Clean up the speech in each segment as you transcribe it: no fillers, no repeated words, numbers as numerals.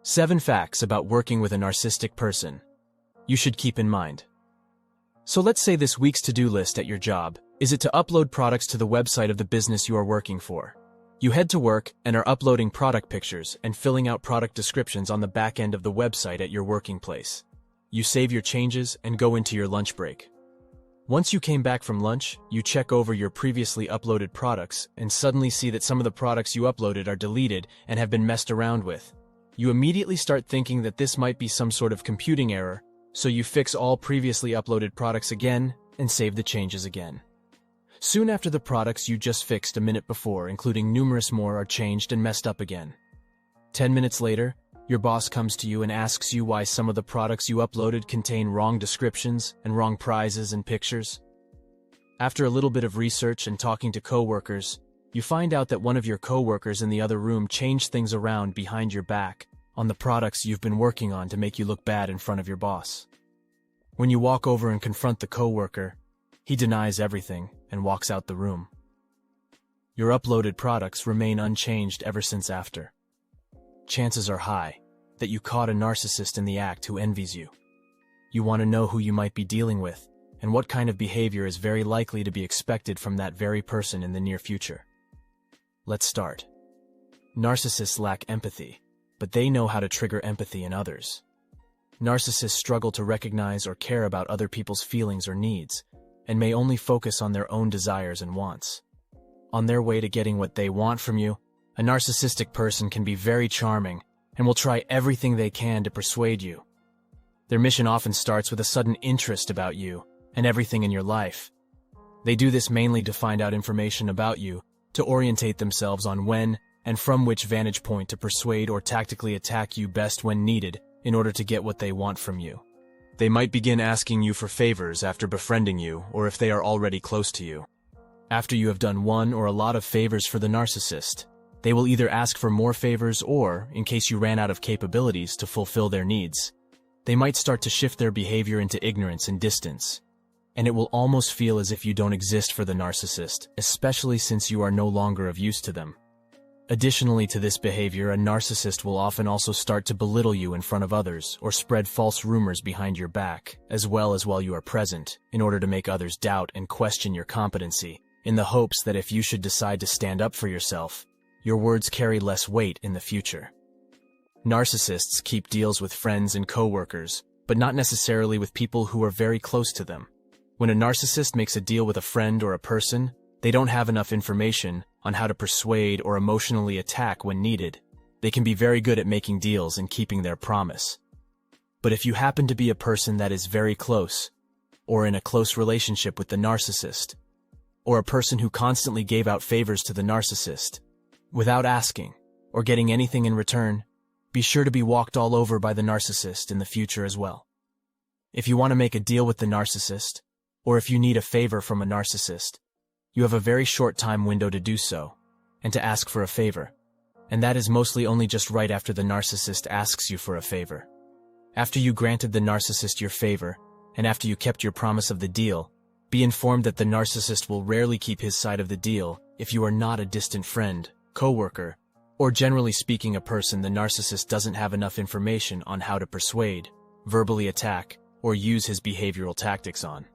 7 facts about working with a narcissistic person you should keep in mind. So let's say this week's to-do list at your job is it to upload products to the website of the business you are working for. You head to work and are uploading product pictures and filling out product descriptions on the back end of the website at your working place. You save your changes and go into your lunch break. Once you came back from lunch, you check over your previously uploaded products and suddenly see that some of the products you uploaded are deleted and have been messed around with. You immediately start thinking that this might be some sort of computing error, so you fix all previously uploaded products again and save the changes again. Soon after the products you just fixed a minute before, including numerous more, are changed and messed up again. 10 minutes later, your boss comes to you and asks you why some of the products you uploaded contain wrong descriptions and wrong prizes and pictures. After a little bit of research and talking to coworkers, you find out that one of your coworkers in the other room changed things around behind your back on the products you've been working on to make you look bad in front of your boss. When you walk over and confront the coworker, he denies everything and walks out the room. Your uploaded products remain unchanged ever since after. Chances are high that you caught a narcissist in the act who envies you. You want to know who you might be dealing with and what kind of behavior is very likely to be expected from that very person in the near future. Let's start. Narcissists lack empathy, but they know how to trigger empathy in others. Narcissists struggle to recognize or care about other people's feelings or needs, and may only focus on their own desires and wants. On their way to getting what they want from you, a narcissistic person can be very charming and will try everything they can to persuade you. Their mission often starts with a sudden interest about you and everything in your life. They do this mainly to find out information about you, to orientate themselves on when and from which vantage point to persuade or tactically attack you best when needed in order to get what they want from you. They might begin asking you for favors after befriending you or if they are already close to you. After you have done one or a lot of favors for the narcissist, they will either ask for more favors or, in case you ran out of capabilities to fulfill their needs, they might start to shift their behavior into ignorance and distance. And it will almost feel as if you don't exist for the narcissist, especially since you are no longer of use to them. Additionally to this behavior, a narcissist will often also start to belittle you in front of others or spread false rumors behind your back, as well as while you are present, in order to make others doubt and question your competency, in the hopes that if you should decide to stand up for yourself, your words carry less weight in the future. Narcissists keep deals with friends and coworkers, but not necessarily with people who are very close to them. When a narcissist makes a deal with a friend or a person, they don't have enough information on how to persuade or emotionally attack when needed. They can be very good at making deals and keeping their promise. But if you happen to be a person that is very close, or in a close relationship with the narcissist, or a person who constantly gave out favors to the narcissist, without asking or getting anything in return, be sure to be walked all over by the narcissist in the future as well. If you want to make a deal with the narcissist, or if you need a favor from a narcissist, you have a very short time window to do so, and to ask for a favor, and that is mostly only just right after the narcissist asks you for a favor. After you granted the narcissist your favor, and after you kept your promise of the deal, be informed that the narcissist will rarely keep his side of the deal if you are not a distant friend, coworker, or generally speaking a person the narcissist doesn't have enough information on how to persuade, verbally attack, or use his behavioral tactics on.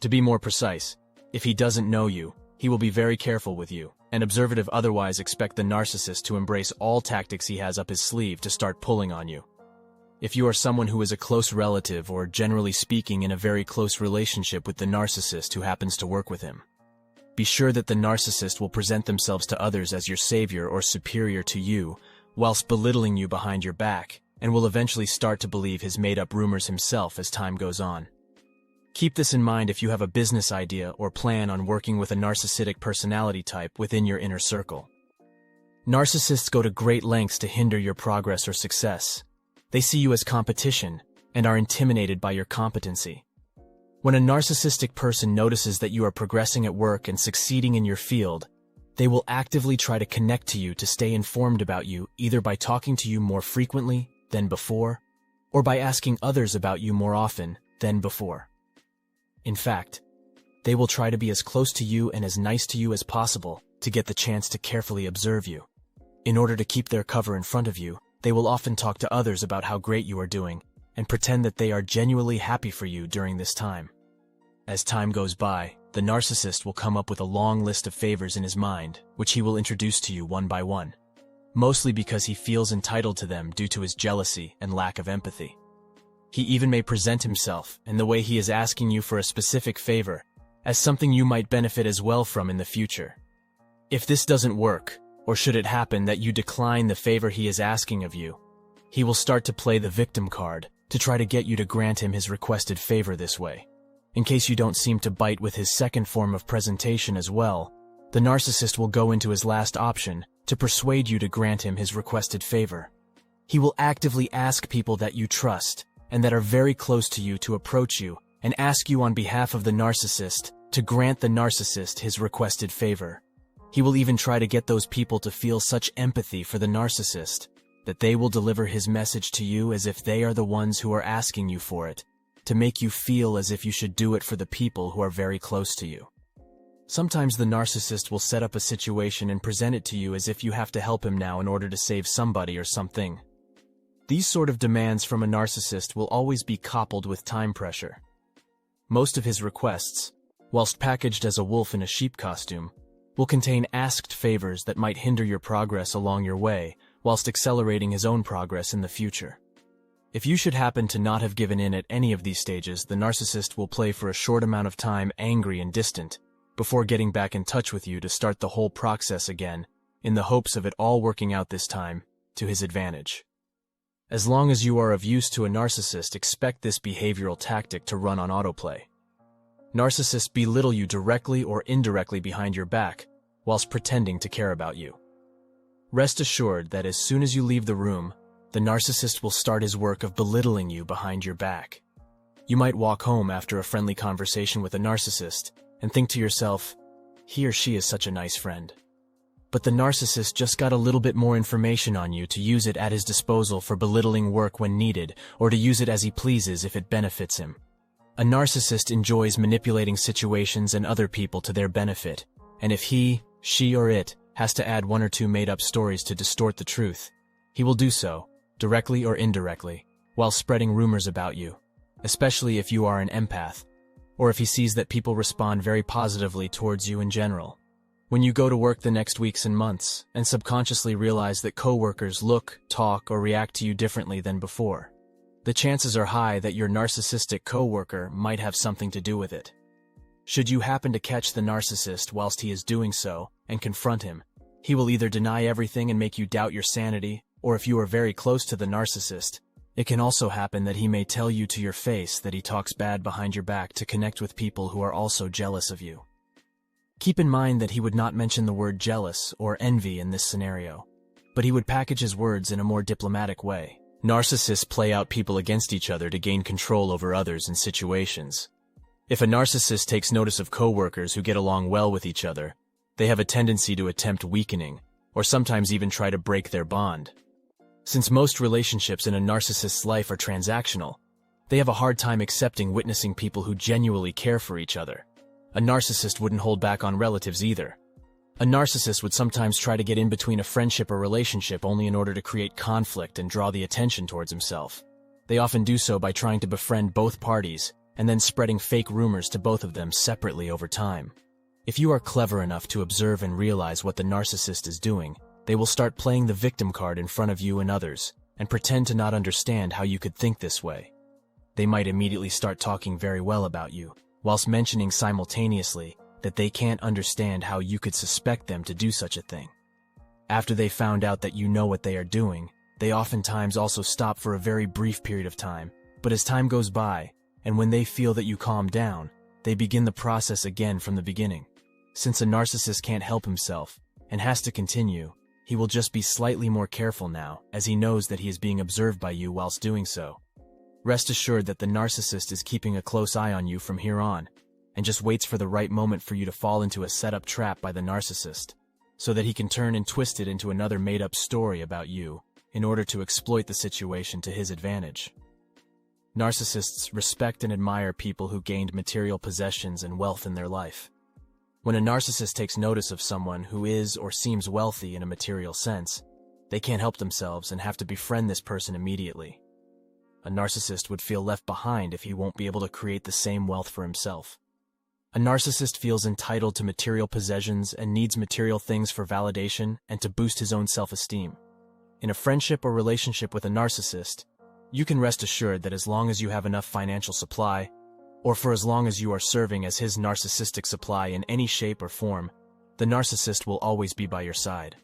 To be more precise, if he doesn't know you, he will be very careful with you, and observative otherwise expect the narcissist to embrace all tactics he has up his sleeve to start pulling on you. If you are someone who is a close relative or generally speaking in a very close relationship with the narcissist who happens to work with him, be sure that the narcissist will present themselves to others as your savior or superior to you, whilst belittling you behind your back, and will eventually start to believe his made-up rumors himself as time goes on. Keep this in mind if you have a business idea or plan on working with a narcissistic personality type within your inner circle. Narcissists go to great lengths to hinder your progress or success. They see you as competition and are intimidated by your competency. When a narcissistic person notices that you are progressing at work and succeeding in your field, they will actively try to connect to you to stay informed about you, either by talking to you more frequently than before, or by asking others about you more often than before. In fact, they will try to be as close to you and as nice to you as possible to get the chance to carefully observe you. In order to keep their cover in front of you, They will often talk to others about how great you are doing and pretend that they are genuinely happy for you during this time. As time goes by, the narcissist will come up with a long list of favors in his mind, which he will introduce to you one by one, mostly because he feels entitled to them due to his jealousy and lack of empathy. He even may present himself, and the way he is asking you for a specific favor, as something you might benefit as well from in the future. If this doesn't work, or should it happen that you decline the favor he is asking of you, he will start to play the victim card to try to get you to grant him his requested favor this way. In case you don't seem to bite with his second form of presentation as well, the narcissist will go into his last option to persuade you to grant him his requested favor. He will actively ask people that you trust and that are very close to you to approach you and ask you on behalf of the narcissist to grant the narcissist his requested favor. He will even try to get those people to feel such empathy for the narcissist that they will deliver his message to you as if they are the ones who are asking you for it, to make you feel as if you should do it for the people who are very close to you. Sometimes the narcissist will set up a situation and present it to you as if you have to help him now in order to save somebody or something. These sort of demands from a narcissist will always be coupled with time pressure. Most of his requests, whilst packaged as a wolf in a sheep costume, will contain asked favors that might hinder your progress along your way, whilst accelerating his own progress in the future. If you should happen to not have given in at any of these stages, the narcissist will play for a short amount of time angry and distant, before getting back in touch with you to start the whole process again, in the hopes of it all working out this time to his advantage. As long as you are of use to a narcissist, expect this behavioral tactic to run on autoplay. Narcissists belittle you directly or indirectly behind your back, whilst pretending to care about you. Rest assured that as soon as you leave the room, the narcissist will start his work of belittling you behind your back. You might walk home after a friendly conversation with a narcissist and think to yourself, he or she is such a nice friend. But the narcissist just got a little bit more information on you to use it at his disposal for belittling work when needed, or to use it as he pleases if it benefits him. A narcissist enjoys manipulating situations and other people to their benefit, and if he, she, or it has to add one or two made-up stories to distort the truth, he will do so, directly or indirectly, while spreading rumors about you, especially if you are an empath, or if he sees that people respond very positively towards you in general. When you go to work the next weeks and months, and subconsciously realize that coworkers look, talk, or react to you differently than before, the chances are high that your narcissistic coworker might have something to do with it. Should you happen to catch the narcissist whilst he is doing so and confront him, he will either deny everything and make you doubt your sanity, or if you are very close to the narcissist, it can also happen that he may tell you to your face that he talks bad behind your back to connect with people who are also jealous of you. Keep in mind that he would not mention the word jealous or envy in this scenario, but he would package his words in a more diplomatic way. Narcissists play out people against each other to gain control over others in situations. If a narcissist takes notice of coworkers who get along well with each other, they have a tendency to attempt weakening, or sometimes even try to break their bond. Since most relationships in a narcissist's life are transactional, they have a hard time accepting witnessing people who genuinely care for each other. A narcissist wouldn't hold back on relatives either. A narcissist would sometimes try to get in between a friendship or relationship only in order to create conflict and draw the attention towards himself. They often do so by trying to befriend both parties and then spreading fake rumors to both of them separately over time. If you are clever enough to observe and realize what the narcissist is doing, they will start playing the victim card in front of you and others and pretend to not understand how you could think this way. They might immediately start talking very well about you, whilst mentioning simultaneously that they can't understand how you could suspect them to do such a thing. After they found out that you know what they are doing, they oftentimes also stop for a very brief period of time, but as time goes by, and when they feel that you calm down, they begin the process again from the beginning. Since a narcissist can't help himself and has to continue, he will just be slightly more careful now, as he knows that he is being observed by you whilst doing so. Rest assured that the narcissist is keeping a close eye on you from here on, and just waits for the right moment for you to fall into a set-up trap by the narcissist, so that he can turn and twist it into another made-up story about you in order to exploit the situation to his advantage. Narcissists respect and admire people who gained material possessions and wealth in their life. When a narcissist takes notice of someone who is or seems wealthy in a material sense, they can't help themselves and have to befriend this person immediately. A narcissist would feel left behind if he won't be able to create the same wealth for himself. A narcissist feels entitled to material possessions and needs material things for validation and to boost his own self-esteem. In a friendship or relationship with a narcissist, you can rest assured that as long as you have enough financial supply, or for as long as you are serving as his narcissistic supply in any shape or form, the narcissist will always be by your side.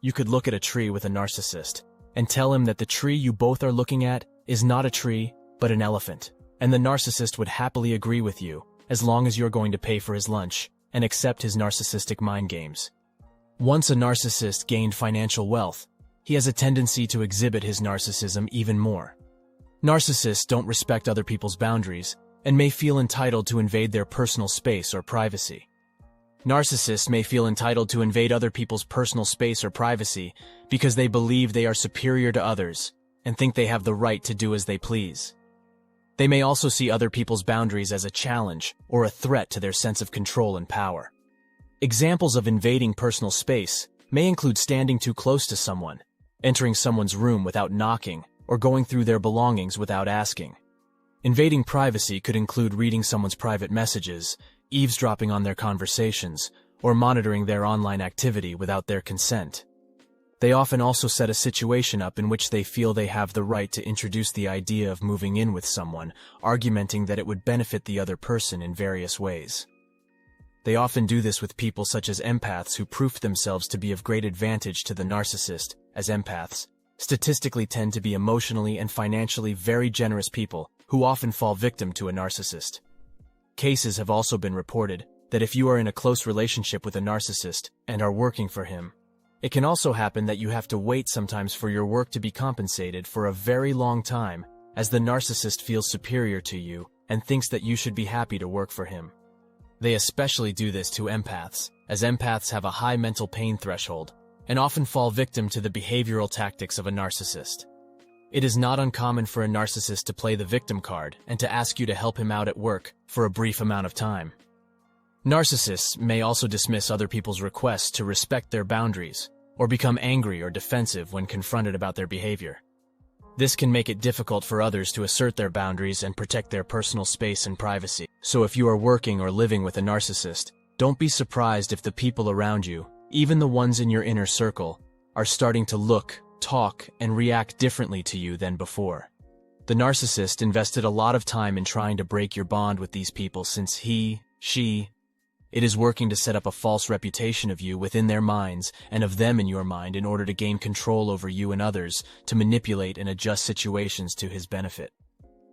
You could look at a tree with a narcissist and tell him that the tree you both are looking at is not a tree, but an elephant, and the narcissist would happily agree with you as long as you're going to pay for his lunch and accept his narcissistic mind games. Once a narcissist gained financial wealth, he has a tendency to exhibit his narcissism even more. Narcissists don't respect other people's boundaries and may feel entitled to invade their personal space or privacy. Narcissists may feel entitled to invade other people's personal space or privacy because they believe they are superior to others and think they have the right to do as they please. They may also see other people's boundaries as a challenge or a threat to their sense of control and power. Examples of invading personal space may include standing too close to someone, entering someone's room without knocking, or going through their belongings without asking. Invading privacy could include reading someone's private messages, eavesdropping on their conversations, or monitoring their online activity without their consent. They often also set a situation up in which they feel they have the right to introduce the idea of moving in with someone, argumenting that it would benefit the other person in various ways. They often do this with people such as empaths who proof themselves to be of great advantage to the narcissist, as empaths statistically tend to be emotionally and financially very generous people who often fall victim to a narcissist. Cases have also been reported that if you are in a close relationship with a narcissist and are working for him, it can also happen that you have to wait sometimes for your work to be compensated for a very long time, as the narcissist feels superior to you and thinks that you should be happy to work for him. They especially do this to empaths, as empaths have a high mental pain threshold and often fall victim to the behavioral tactics of a narcissist. It is not uncommon for a narcissist to play the victim card and to ask you to help him out at work for a brief amount of time. Narcissists may also dismiss other people's requests to respect their boundaries or become angry or defensive when confronted about their behavior. This can make it difficult for others to assert their boundaries and protect their personal space and privacy. So if you are working or living with a narcissist, don't be surprised if the people around you, even the ones in your inner circle, are starting to look, talk, and react differently to you than before. The narcissist invested a lot of time in trying to break your bond with these people since it is working to set up a false reputation of you within their minds and of them in your mind in order to gain control over you and others, to manipulate and adjust situations to his benefit.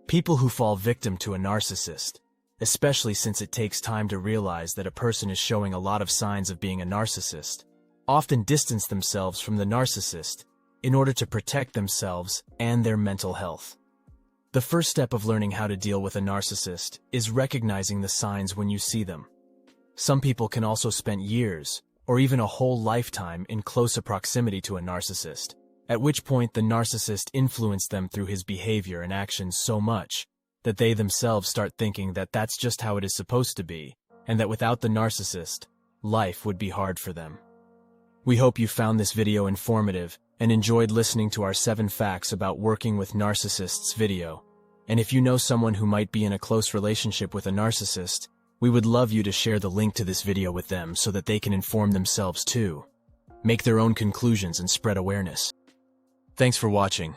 People who fall victim to a narcissist, especially since it takes time to realize that a person is showing a lot of signs of being a narcissist, often distance themselves from the narcissist in order to protect themselves and their mental health. The first step of learning how to deal with a narcissist is recognizing the signs when you see them. Some people can also spend years, or even a whole lifetime, in close proximity to a narcissist, at which point the narcissist influenced them through his behavior and actions so much that they themselves start thinking that that's just how it is supposed to be, and that without the narcissist, life would be hard for them. We hope you found this video informative and enjoyed listening to our 7 facts about working with narcissists video. And if you know someone who might be in a close relationship with a narcissist, we would love you to share the link to this video with them so that they can inform themselves too, make their own conclusions and spread awareness. Thanks for watching.